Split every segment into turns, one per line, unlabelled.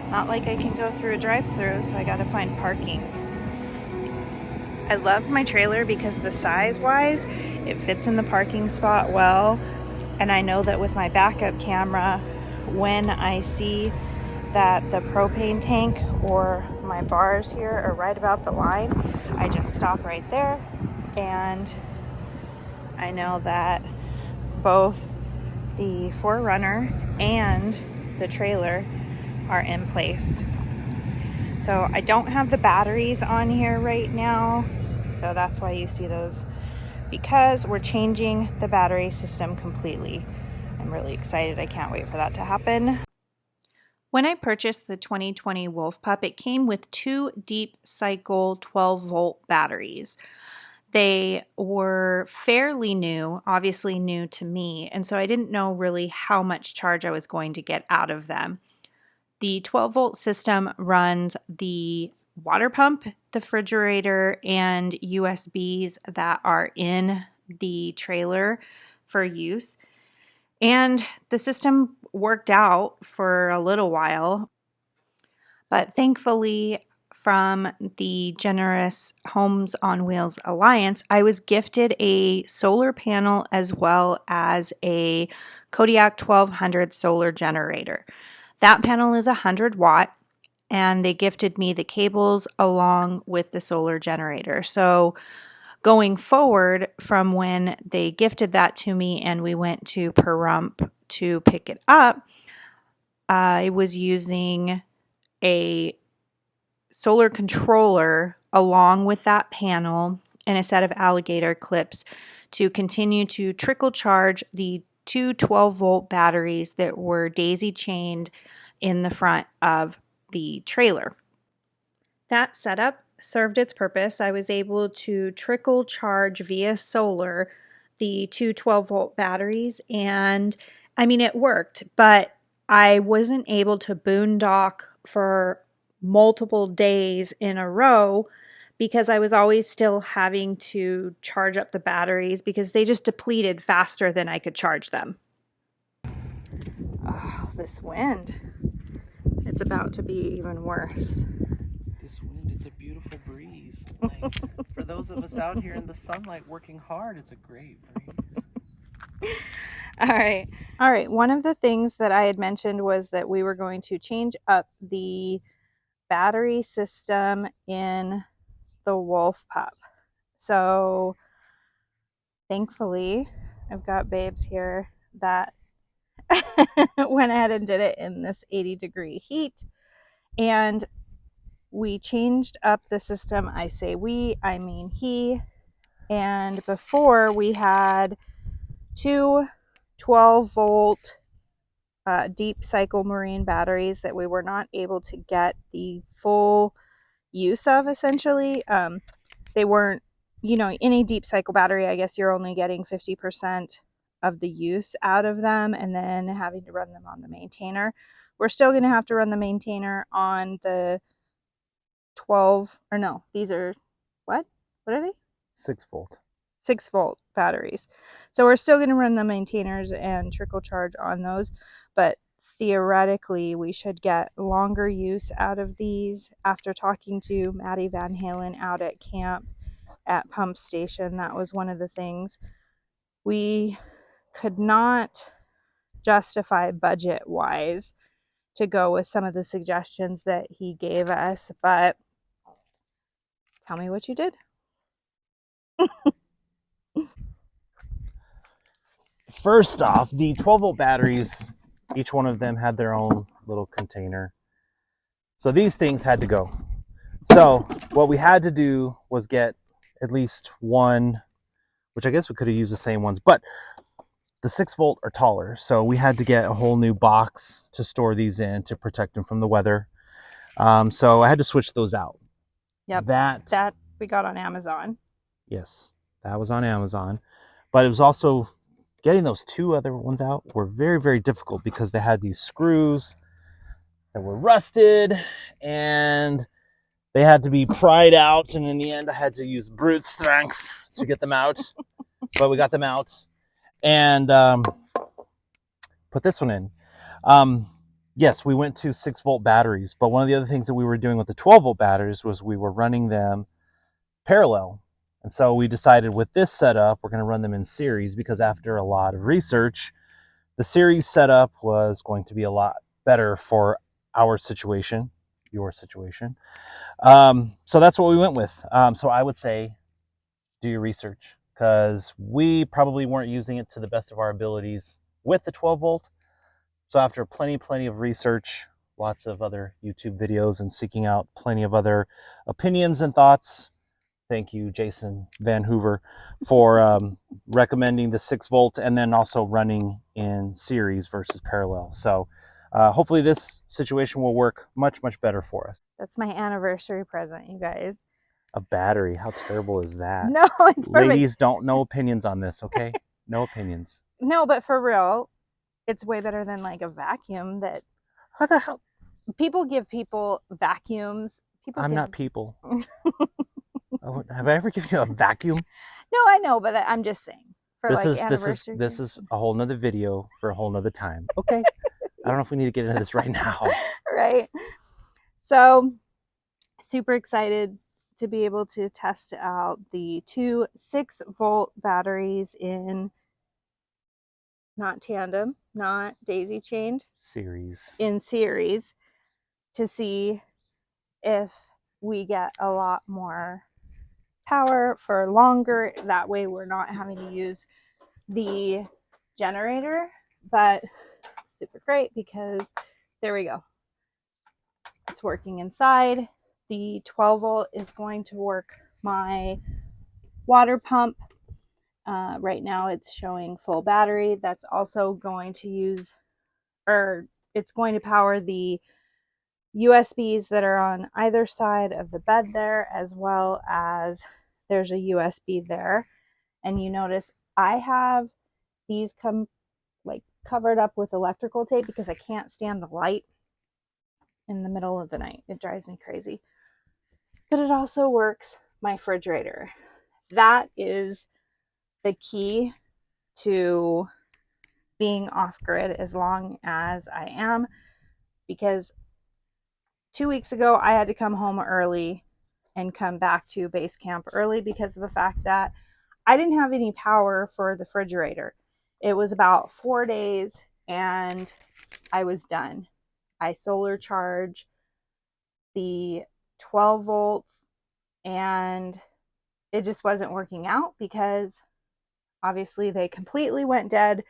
Not like I can go through a drive-through, so I gotta find parking. I love my trailer because the size-wise, it fits in the parking spot well. And I know that with my backup camera, when I see that the propane tank or my bars here are right about the line, I just stop right there, and I know that both the 4Runner and the trailer are in place. So I don't have the batteries on here right now, so that's why you see those, because we're changing the battery system completely. I'm really excited. I can't wait for that to happen. When I purchased the 2020 Wolfpup, it came with two deep cycle 12-volt batteries. They were fairly new, obviously new to me, and so I didn't know really how much charge I was going to get out of them. The 12-volt system runs the water pump, the refrigerator, and USBs that are in the trailer for use. And the system worked out for a little while, but thankfully, from the generous Homes on Wheels Alliance, I was gifted a solar panel as well as a Kodiak 1200 solar generator. That panel is 100 watt, and they gifted me the cables along with the solar generator. So going forward from when they gifted that to me and we went to Pahrump to pick it up, I was using a solar controller along with that panel and a set of alligator clips to continue to trickle charge the two 12-volt batteries that were daisy chained in the front of the trailer. That setup served its purpose. I was able to trickle charge via solar the two 12-volt batteries, and I mean, it worked, but I wasn't able to boondock for multiple days in a row because I was always still having to charge up the batteries because they just depleted faster than I could charge them. Oh, this wind. It's about to be even worse.
This wind, it's a beautiful breeze. Like, for those of us out here in the sunlight working hard, it's a great breeze.
All right. One of the things that I had mentioned was that we were going to change up the battery system in the Wolfpup. So thankfully, I've got babes here that went ahead and did it in this 80-degree heat. And we changed up the system. I say we, I mean he. And before we had two 12-volt deep cycle marine batteries that we were not able to get the full use of, essentially. They weren't, any deep cycle battery, I guess you're only getting 50% of the use out of them, and then having to run them on the maintainer. We're still going to have to run the maintainer on the 12, or no, these are, what are they?
6-volt.
6-volt batteries. So we're still going to run the maintainers and trickle charge on those, but theoretically we should get longer use out of these. After talking to Maddie Van Halen out at camp at Pump Station, that was one of the things. We could not justify budget-wise to go with some of the suggestions that he gave us, but tell me what you did.
First off, the 12-volt batteries, each one of them had their own little container. So these things had to go. So what we had to do was get at least one, which I guess we could have used the same ones, but the 6-volt are taller. So we had to get a whole new box to store these in to protect them from the weather. So I had to switch those out.
Yep, that we got on Amazon.
Yes, that was on Amazon. But it was also getting those two other ones out were very, very difficult because they had these screws that were rusted and they had to be pried out. And in the end, I had to use brute strength to get them out. But we got them out and put this one in. yes, we went to 6-volt batteries, but one of the other things that we were doing with the 12-volt batteries was we were running them parallel. And so we decided with this setup, we're going to run them in series because after a lot of research, the series setup was going to be a lot better for our situation, your situation. So that's what we went with. So I would say do your research because we probably weren't using it to the best of our abilities with the 12 volt. So after plenty of research, lots of other YouTube videos and seeking out plenty of other opinions and thoughts, thank you, Jason Van Hoover, for recommending the 6-volt and then also running in series versus parallel. So hopefully this situation will work much better for us.
That's my anniversary present, you guys.
A battery, how terrible is that?
No, it's perfect.
Ladies, don't no opinions on this, okay? No opinions.
No, but for real, it's way better than like a vacuum that
How the hell?
people give people vacuums.
I'm not people. Oh, have I ever given you a vacuum?
No, I know, but I'm just saying for
This
like
is
anniversary.
this is a whole nother video for a whole nother time. Okay. I don't know if we need to get into this right now.
Right. So super excited to be able to test out the two 6-volt batteries in not tandem, not daisy chained,
Series.
in series to see if we get a lot more power for longer. That way we're not having to use the generator, but super great because there we go. It's working inside. The 12 volt is going to work my water pump. Right now it's showing full battery. That's also going to use, or it's going to power the USBs that are on either side of the bed there, as well as there's a USB there. And you notice I have these covered up with electrical tape because I can't stand the light in the middle of the night. It drives me crazy. But it also works my refrigerator. That is the key to being off grid as long as I am, because 2 weeks ago I had to come home early and come back to base camp early because of the fact that I didn't have any power for the refrigerator. It was about 4 days and I was done. I solar charge the 12 volts and it just wasn't working out because obviously they completely went dead.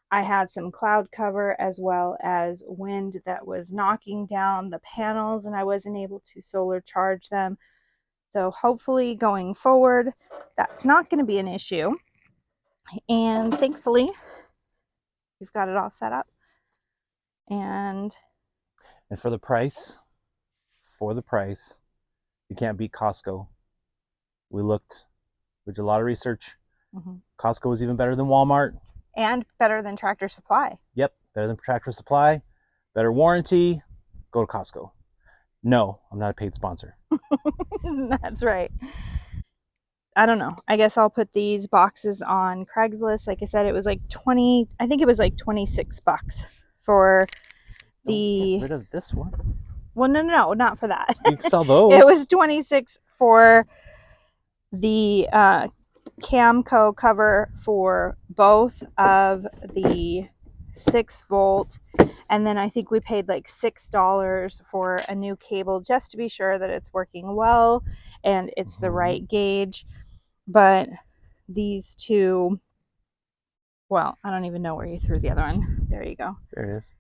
I had some cloud cover as well as wind that was knocking down the panels and I wasn't able to solar charge them. So hopefully going forward, that's not going to be an issue. And thankfully, we've got it all set up. And
for the price, you can't beat Costco. We did a lot of research. Costco was even better than Walmart.
And better than Tractor Supply.
Yep, better than Tractor Supply. Better warranty. Go to Costco. No, I'm not a paid sponsor.
That's right. I don't know. I guess I'll put these boxes on Craigslist. Like I said, it was like 20, I think it was like $26 for the.
Don't get rid of this one.
Well, no, not for that.
You can sell those.
It was 26 for the Camco cover for both of the 6-volt, and then I think we paid like $6 for a new cable just to be sure that it's working well and it's the right gauge. But these two, well, I don't even know where you threw the other one. There you go.
There it is.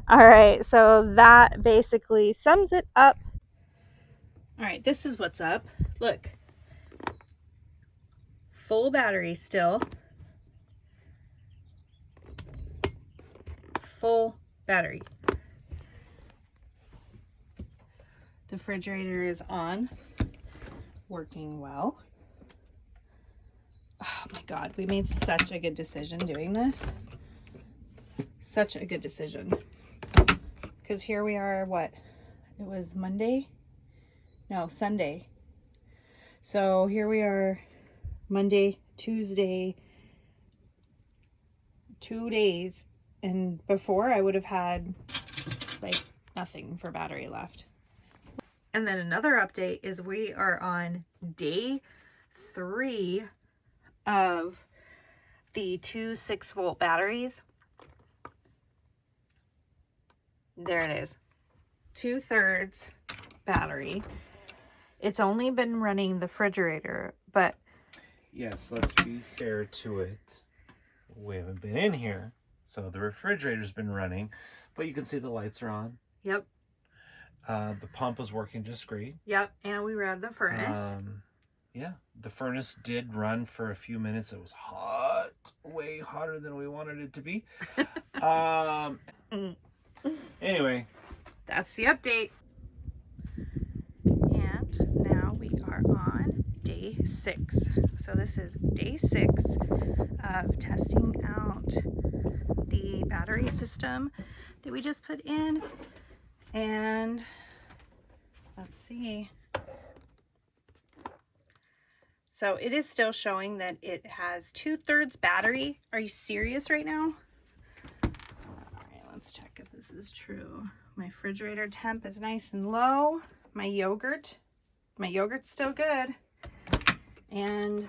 All right, so that basically sums it up. All right, this is what's up. Look, full battery still. Full battery. The refrigerator is on, working well. Oh my God, we made such a good decision doing this. Such a good decision. Because here we are, what? It was Monday? No, Sunday. So here we are, Monday, Tuesday, 2 days And before I would have had like nothing for battery left. And then another update is we are on day 3 of the 2 6-volt batteries. There it is. 2/3 battery. It's only been running the refrigerator, but
yes, let's be fair to it. We haven't been in here, so the refrigerator's been running, but you can see the lights are on.
yep.
The pump is working just great.
Yep, and we ran the furnace.
Yeah, the furnace did run for a few minutes. It was hot, way hotter than we wanted it to be. Anyway,
That's the update. And now we are on day 6. So this is day 6 of testing out the battery system that we just put in. And let's see. So it is still showing that it has 2/3 battery. Are you serious right now? All right, let's check if this is true. My refrigerator temp is nice and low. My yogurt's still good. And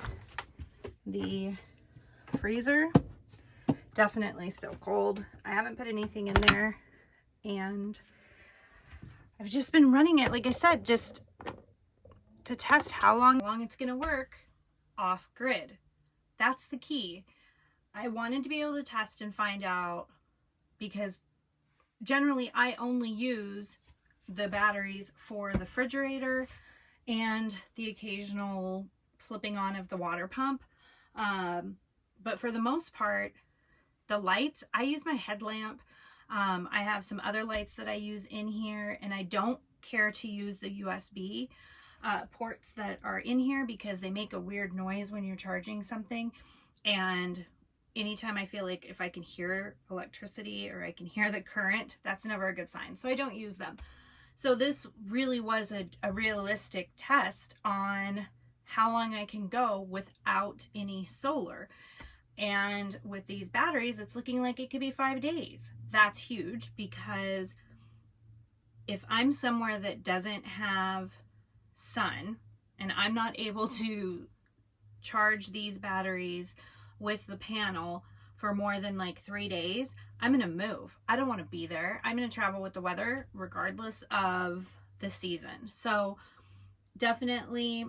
the freezer, definitely still cold. I haven't put anything in there. And I've just been running it, like I said, just to test how long it's gonna work off grid. That's the key. I wanted to be able to test and find out, because generally I only use the batteries for the refrigerator and the occasional flipping on of the water pump. But for the most part, the lights, I use my headlamp. I have some other lights that I use in here, and I don't care to use the USB ports that are in here because they make a weird noise when you're charging something. And anytime I feel like if I can hear electricity or I can hear the current, that's never a good sign. So I don't use them. So this really was a realistic test on how long I can go without any solar. And with these batteries, it's looking like it could be 5 days. That's huge, because if I'm somewhere that doesn't have sun and I'm not able to charge these batteries with the panel for more than like 3 days, I'm gonna move. I don't want to be there. I'm gonna travel with the weather regardless of the season. So definitely,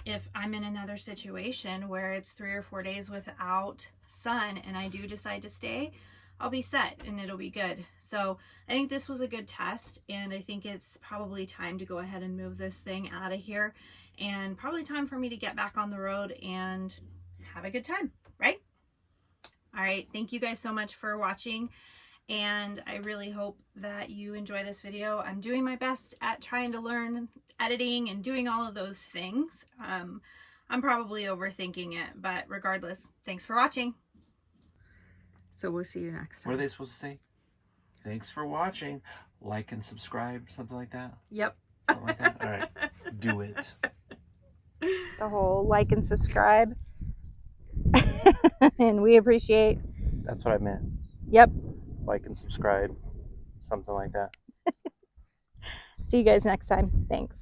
if I'm in another situation where it's 3 or 4 days without sun and I do decide to stay, I'll be set and it'll be good. So I think this was a good test, and I think it's probably time to go ahead and move this thing out of here, and probably time for me to get back on the road and have a good time, right? All right, thank you guys so much for watching, and I really hope that you enjoy this video. I'm doing my best at trying to learn editing and doing all of those things. I'm probably overthinking it, but regardless, thanks for watching. So we'll see you next time.
what are they supposed to say? Thanks for watching. Like and subscribe, something like that?
Yep.
Something like that? All right, do it.
The whole like and subscribe. And we appreciate.
That's what I meant.
Yep.
Like and subscribe, something like that.
See you guys next time. Thanks.